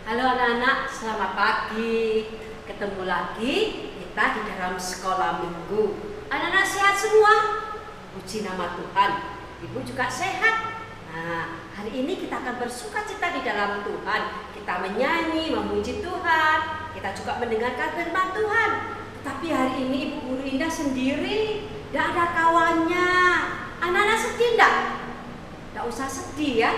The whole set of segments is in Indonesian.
Halo anak-anak, selamat pagi. Ketemu lagi kita di dalam sekolah minggu. Anak-anak sehat semua? Puji nama Tuhan. Ibu juga sehat. Nah, hari ini kita akan bersukacita di dalam Tuhan. Kita menyanyi, memuji Tuhan. Kita juga mendengarkan firman Tuhan. Tapi hari ini Ibu Guru Indah sendiri, tidak ada kawannya. Anak-anak sedih enggak? Tidak usah sedih ya.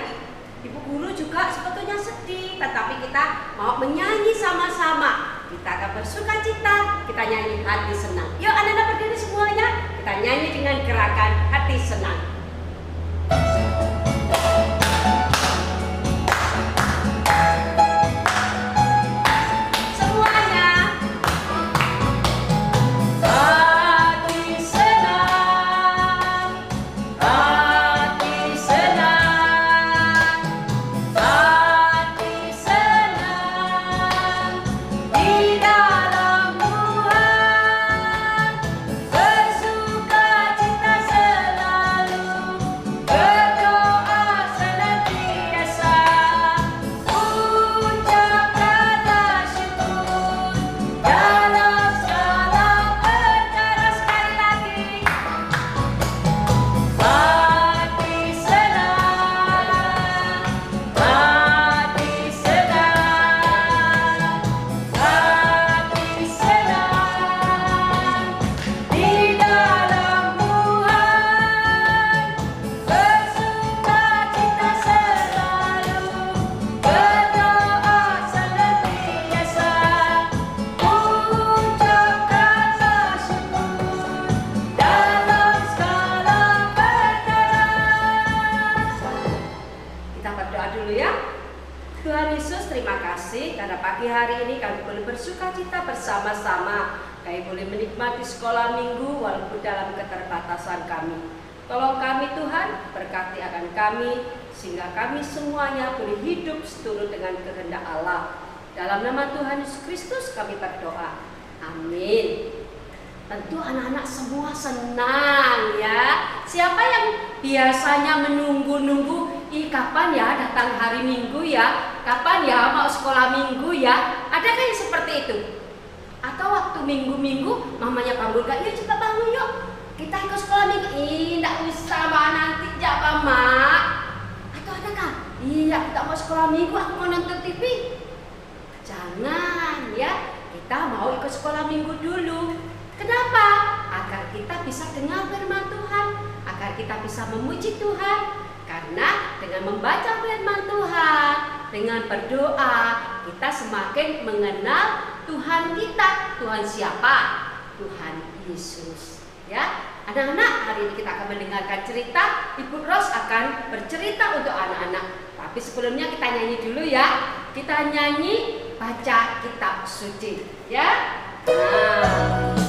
Ibu Guru juga sebetulnya sedih, tetapi kita mau menyanyi sama-sama. Kita akan bersukacita, kita nyanyi hati senang. Yuk anak-anak berdiri semuanya, kita nyanyi dengan gerakan hati senang. Tuhan Yesus, terima kasih karena pagi hari ini kami boleh bersukacita bersama-sama. Kami boleh menikmati sekolah minggu walaupun dalam keterbatasan kami. Tolong kami Tuhan, berkati akan kami sehingga kami semuanya boleh hidup seturut dengan kehendak Allah. Dalam nama Tuhan Yesus Kristus kami berdoa. Amin. Tentu anak-anak semua senang ya. Siapa yang biasanya menunggu-nunggu, kapan ya datang hari Minggu ya? Kapan ya mau sekolah Minggu ya? Adakah yang seperti itu? Atau waktu Minggu-Minggu mamanya panggil, yuk kita bangun yuk, kita ikut sekolah Minggu. Tidak usah mak, nanti jawab mak. Atau adakah? Iya, kita mau sekolah Minggu, aku mau nonton TV. Jangan ya, kita mau ikut sekolah Minggu dulu. Kenapa? Agar kita bisa dengar firman Tuhan, agar kita bisa memuji Tuhan. Karena dengan membaca firman Tuhan, dengan berdoa, kita semakin mengenal Tuhan kita. Tuhan siapa? Tuhan Yesus. Ya, anak-anak, hari ini kita akan mendengarkan cerita. Ibu Ros akan bercerita untuk anak-anak. Tapi sebelumnya kita nyanyi dulu ya. Kita nyanyi baca kitab suci. Ya. Nah.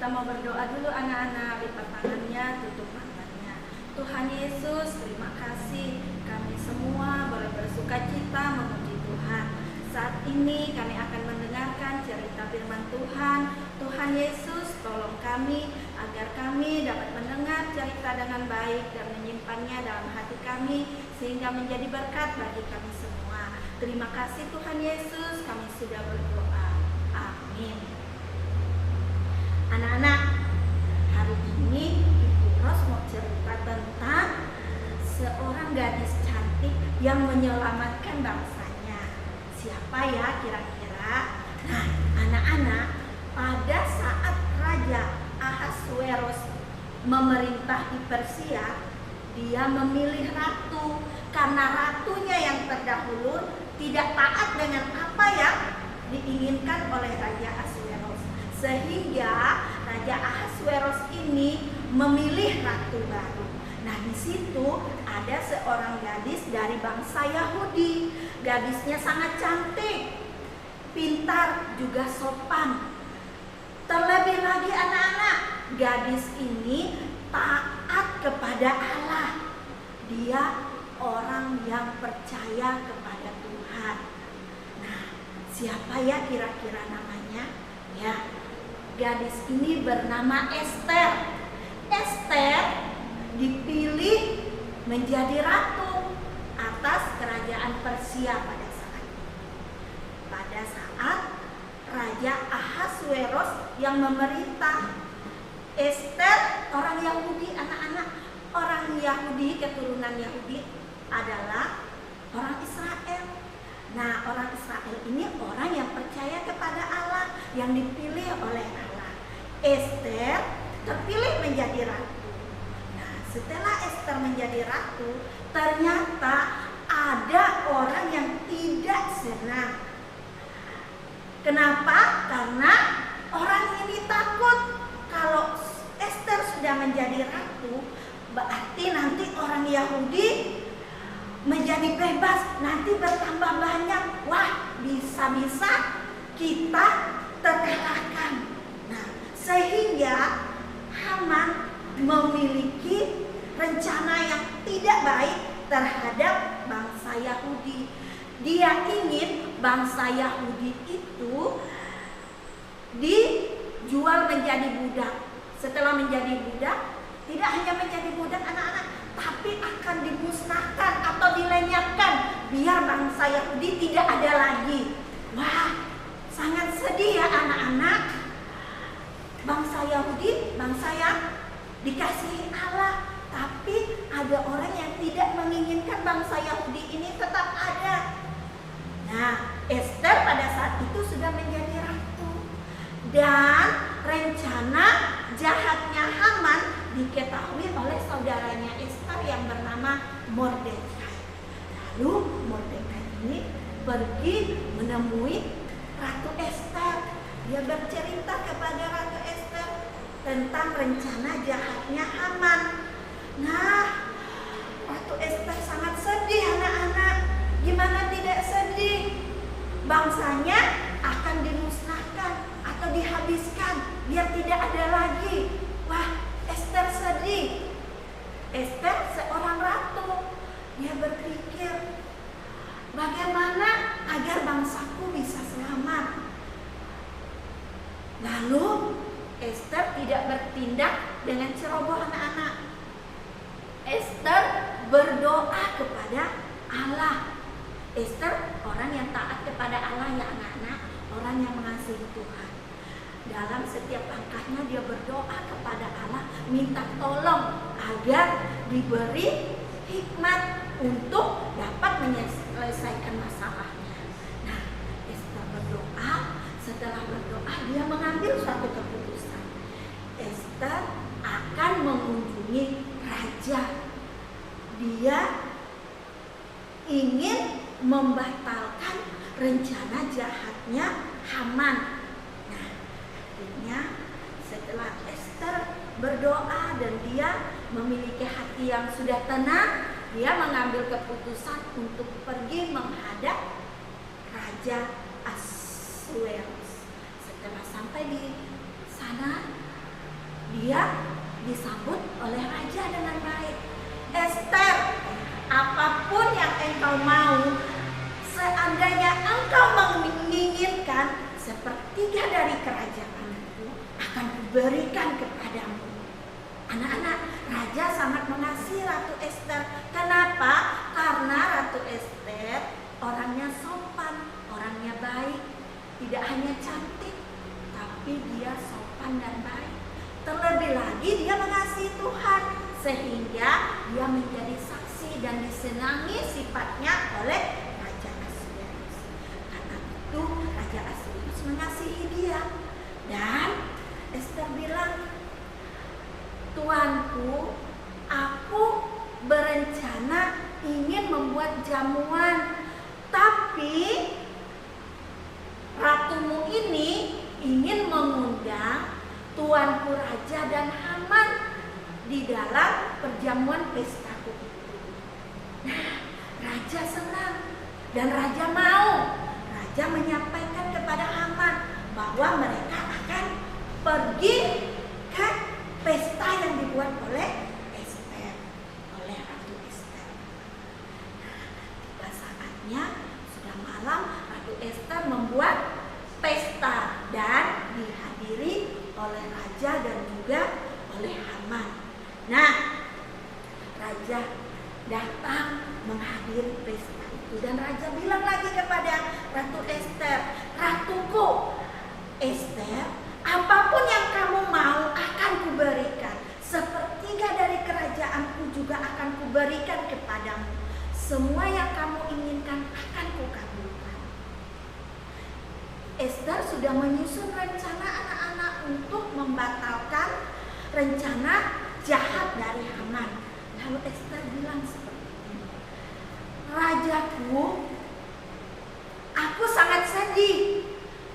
Kita mau berdoa dulu anak-anak, lipat tangannya, tutup matanya. Tuhan Yesus, terima kasih kami semua boleh bersukacita memuji Tuhan. Saat ini kami akan mendengarkan cerita firman Tuhan. Tuhan Yesus, tolong kami agar kami dapat mendengar cerita dengan baik dan menyimpannya dalam hati kami sehingga menjadi berkat bagi kami semua. Terima kasih Tuhan Yesus, kami sudah berdoa. Amin. Anak-anak, hari ini Ibu Ros mau cerita tentang seorang gadis cantik yang menyelamatkan bangsanya. Siapa ya kira-kira? Nah, anak-anak, pada saat Raja memerintah di Persia, dia memilih ratu karena ratunya yang terdahulu tidak taat dengan apa yang diinginkan oleh Raja Ahasveros. Sehingga Raja Ahasveros ini memilih ratu baru. Nah, di situ ada seorang gadis dari bangsa Yahudi. Gadisnya sangat cantik, pintar, juga sopan. Terlebih lagi anak-anak, gadis ini taat kepada Allah. Dia orang yang percaya kepada Tuhan. Nah, siapa ya kira-kira namanya? Ya, gadis ini bernama Ester. Ester dipilih menjadi ratu atas kerajaan Persia pada saat itu. Pada saat Raja Ahasveros yang memerintah, Ester orang Yahudi, anak-anak, orang Yahudi, keturunan Yahudi adalah orang Israel. Nah, orang Israel ini orang yang percaya kepada Allah, yang dipilih oleh Allah. Ester terpilih menjadi ratu. Nah, setelah Ester menjadi ratu, ternyata ada orang yang tidak senang. Kenapa? Karena orang ini takut kalau Ester sudah menjadi ratu, berarti nanti orang Yahudi menjadi bebas, nanti bertambah banyak. Wah, bisa-bisa kita terkalahkan. Nah, sehingga Haman memiliki rencana yang tidak baik terhadap bangsa Yahudi. Dia ingin bangsa Yahudi itu dijual menjadi budak. Setelah menjadi budak, tidak hanya menjadi budak anak-anak, tapi akan dimusnahkan atau dilenyapkan biar bangsa Yahudi tidak ada lagi. Wah, sangat sedih ya anak-anak. Bangsa Yahudi, bangsa yang dikasihi Allah, tapi ada orang yang tidak menginginkan bangsa Yahudi ini tetap ada. Nah, Ester pada saat itu sudah menjadi ratu, dan rencana jahatnya Haman diketahui oleh saudaranya Ester yang bernama Mordekai. Lalu Mordekai ini pergi menemui Ratu Ester. Dia bercerita kepada Ratu Ester tentang rencana jahatnya Haman. Nah, Ratu Ester sangat sedih anak-anak. Gimana tidak sedih? Bangsanya akan dimusnahkan atau dihabiskan biar tidak ada lagi. Wah, Ester sedih. Ester seorang ratu. Dia berpikir, bagaimana agar bangsaku bisa selamat? Lalu Ester tidak bertindak dengan ceroboh anak-anak. Ester berdoa kepada Allah. Ester orang yang taat kepada Allah ya anak-anak, orang yang mengasihi Tuhan. Dalam setiap langkahnya dia berdoa kepada Allah, minta tolong agar diberi hikmat untuk dapat menyelesaikan masalahnya. Nah, Ester berdoa. Setelah berdoa, dia mengambil suatu keputusan. Ester akan mengunjungi raja. Dia ingin membatalkan rencana jahatnya Haman. Nah, akhirnya setelah Ester berdoa dan dia memiliki hati yang sudah tenang, dia mengambil keputusan untuk pergi menghadap Raja Ahasveros. Setelah sampai di sana, dia disambut oleh raja dengan baik. Ester, apapun yang engkau mau, seandainya engkau menginginkan, sepertiga dari kerajaanku akan kuberikan kepadamu. Anak-anak, raja sangat mengasihi Ratu Ester. Kenapa? Karena Ratu Ester orangnya sopan, orangnya baik. Tidak hanya cantik, tapi dia sopan dan baik. Terlebih lagi dia mengasihi Tuhan, sehingga dia menjadi saksi dan disenangi sifatnya oleh Raja Ahasveros. Karena itu Raja Ahasveros mengasihi dia. Dan Ester bilang, Tuanku, aku berencana ingin membuat jamuan, tapi ratumu ini ingin mengundang tuanku raja dan Haman di dalam perjamuan pestaku itu. Nah, raja senang dan raja mau. Raja menyampaikan kepada Haman bahwa mereka akan pergi ke pesta yang dibuat oleh Ester, oleh Ratu Ester. Nah, tiba saatnya sudah malam, Ratu Ester membuat pesta dan dihadiri oleh raja dan juga oleh Haman. Nah, raja datang menghadiri pesta itu dan raja bilang lagi kepada Ratu Ester, "Ratuku Ester, apapun yang kamu mau akan kuberikan. Sepertiga dari kerajaanku juga akan kuberikan kepadamu. Semua yang kamu inginkan akan kukabulkan." Ester sudah menyusun rencana anak-anak untuk membatalkan rencana jahat dari Haman. Lalu Ester bilang seperti ini, "Rajaku, aku sangat sedih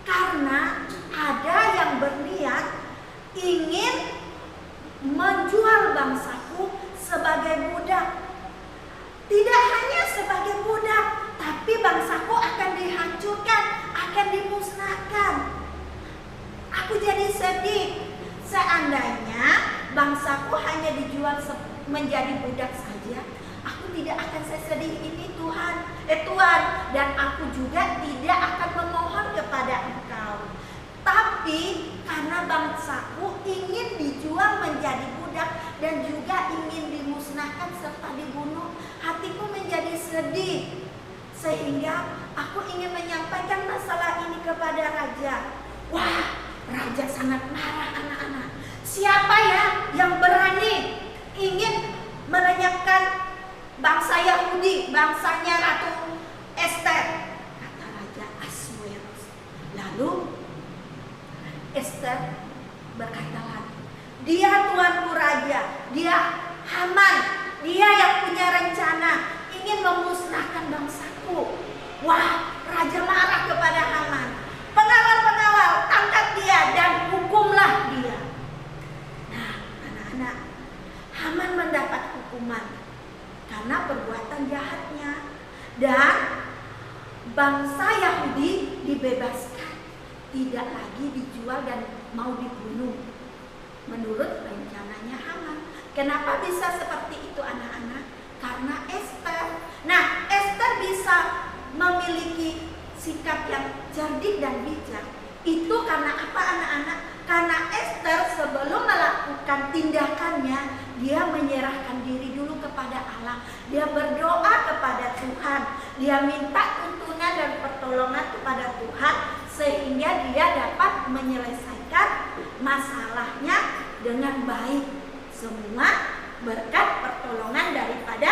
karena ada yang berniat ingin menjual bangsaku sebagai budak. Tidak hanya sebagai budak, tapi bangsaku akan dihancurkan, akan dimusnahkan. Aku jadi sedih. Seandainya bangsaku hanya dijual menjadi budak saja, aku tidak akan sesedih ini Tuhan, dan aku juga tidak akan memohon kepada Engkau. Tapi karena bangsaku ingin dijual menjadi budak dan juga ingin dimusnahkan serta dibunuh, hatiku menjadi sedih. Sehingga aku ingin menyampaikan masalah ini kepada raja." Wah, raja sangat marah anak-anak. Siapa ya yang berani ingin melenyapkan bangsa Yahudi, bangsanya Ratu Ester? Kata Raja Ahasuerus. Lalu Ester berkata lagi, "Dia tuanku raja, dia Haman, dia yang punya rencana ingin memusnahkan bangsaku." Wah, raja marah kepada Haman. "Pengawal-pengawal, tangkap dia dan hukumlah dia." Nah, anak-anak, Haman mendapat hukuman karena perbuatan jahatnya dan bangsa Yahudi dibebaskan, tidak lagi dijual dan mau dibunuh menurut rencananya Haman. Kenapa bisa seperti itu anak-anak? Karena Ester. Nah, Ester bisa memiliki sikap yang cerdik dan bijak. Itu karena apa anak-anak? Karena Ester sebelum melakukan tindakannya, dia menyerahkan diri dulu kepada Allah. Dia berdoa kepada Tuhan. Dia minta tuntunan dan pertolongan kepada Tuhan sehingga dia dapat menyelesaikan masalahnya dengan baik. Semua berkat pertolongan daripada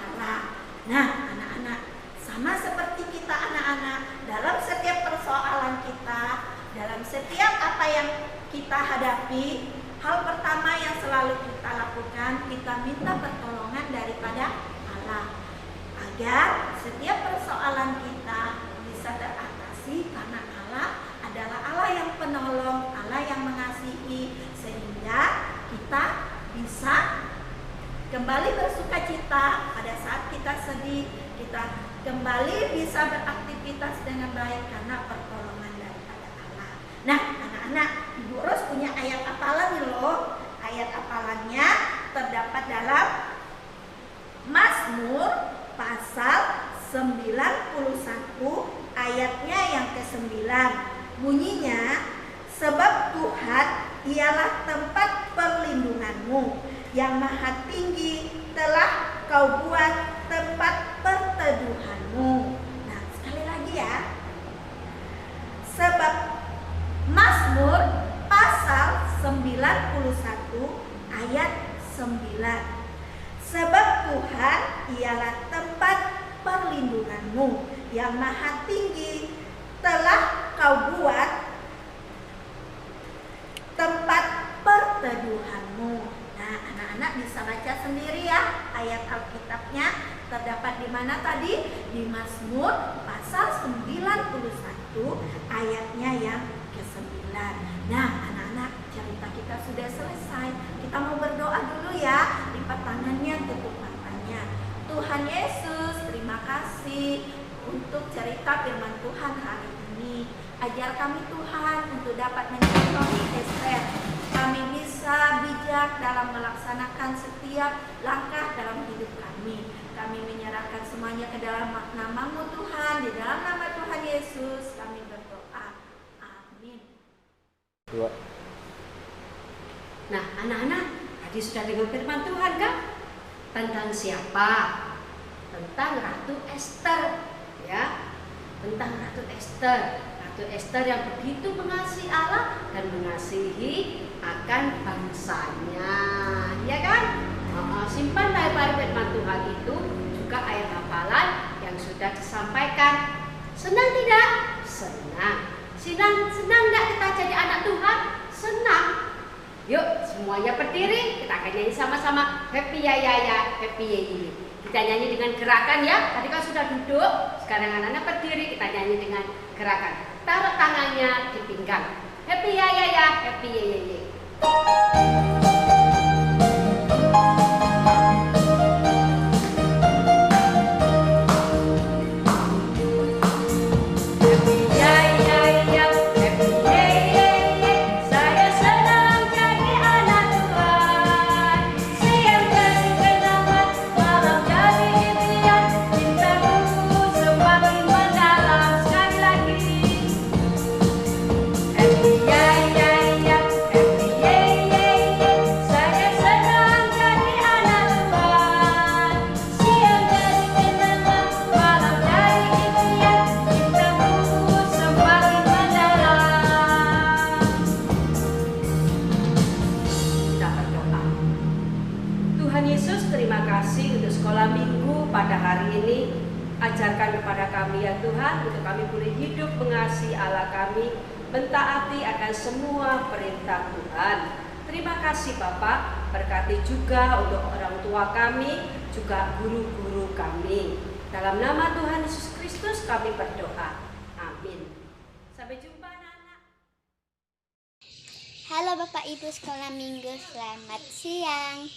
Allah. Nah, anak-anak, sama seperti kita anak-anak, dalam setiap persoalan kita, dalam setiap apa yang kita hadapi, hal pertama yang selalu kita lakukan, kita minta pertolongan daripada Allah agar setiap persoalan kita bisa teratasi, karena Allah adalah Allah yang penolong, Allah yang mengasihi, sehingga kita bisa kembali bersuka cita pada saat kita sedih, kita kembali bisa beraktivitas dengan baik karena pertolongan daripada Allah. Nah, anak-anak, Ibu Ros punya ayat hafalan nih loh. Ayat hafalannya terdapat dalam Mazmur pasal 91 ayatnya yang ke-9. Bunyinya, "Sebab Tuhan ialah tempat perlindunganmu, yang maha tinggi telah kau buat tempat perteduhanmu." Nah, sekali lagi ya. Sebab Mazmur pasal 91 ayat 9. "Sebab Tuhan ialah tempat perlindunganmu, yang maha tinggi telah kau buat tempat perteduhanmu." Nah, Nah, anak-anak bisa baca sendiri ya ayat Alkitabnya. Terdapat di mana tadi? Di Mazmur pasal 91 ayatnya yang ke-9. Nah, anak-anak, cerita kita sudah selesai. Kita mau berdoa dulu ya. Lipat tangannya, tutup matanya. Tuhan Yesus, terima kasih untuk cerita firman Tuhan hari ini. Ajar kami Tuhan untuk dapat mencontohi Ester. Kami bisa bijak dalam melaksanakan setiap langkah dalam hidup kami. Kami menyerahkan semuanya ke dalam nama-Mu Tuhan. Di dalam nama Tuhan Yesus kami berdoa. Amin. Nah, anak-anak, tadi sudah dengar firman Tuhan kan? Tentang siapa? Tentang Ratu Ester, ya. Tentang Ratu Ester. Ratu Ester yang begitu mengasihi Allah dan mengasihi akan bangsanya, ya kan? Simpan baik-baik firman Tuhan itu, juga ayat hafalan yang sudah disampaikan. Senang tidak? Senang. Senang tidak kita jadi anak Tuhan? Senang. Yuk semuanya berdiri, kita akan nyanyi sama-sama happy ya ya ya, happy ya ini. Kita nyanyi dengan gerakan ya. Tadi kan sudah duduk, sekarang anak-anak berdiri, kita nyanyi dengan gerakan. Taruh tangannya di pinggang. Happy ya ya ya, happy ya ya ya. Ajarkan kepada kami ya Tuhan, untuk kami boleh hidup mengasihi Allah kami, mentaati akan semua perintah Tuhan. Terima kasih Bapak, berkati juga untuk orang tua kami, juga guru-guru kami. Dalam nama Tuhan Yesus Kristus kami berdoa. Amin. Sampai jumpa anak-anak. Halo Bapak Ibu Sekolah Minggu, selamat siang.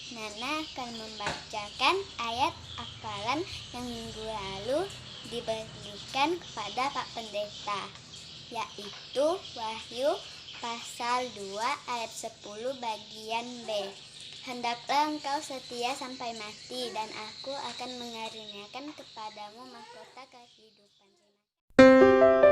Nana akan membacakan ayat hafalan yang minggu lalu diberikan kepada Pak Pendeta, yaitu Wahyu pasal 2 ayat 10 bagian B. Hendaklah engkau setia sampai mati, dan aku akan mengaruniakan kepadamu mahkota kehidupan.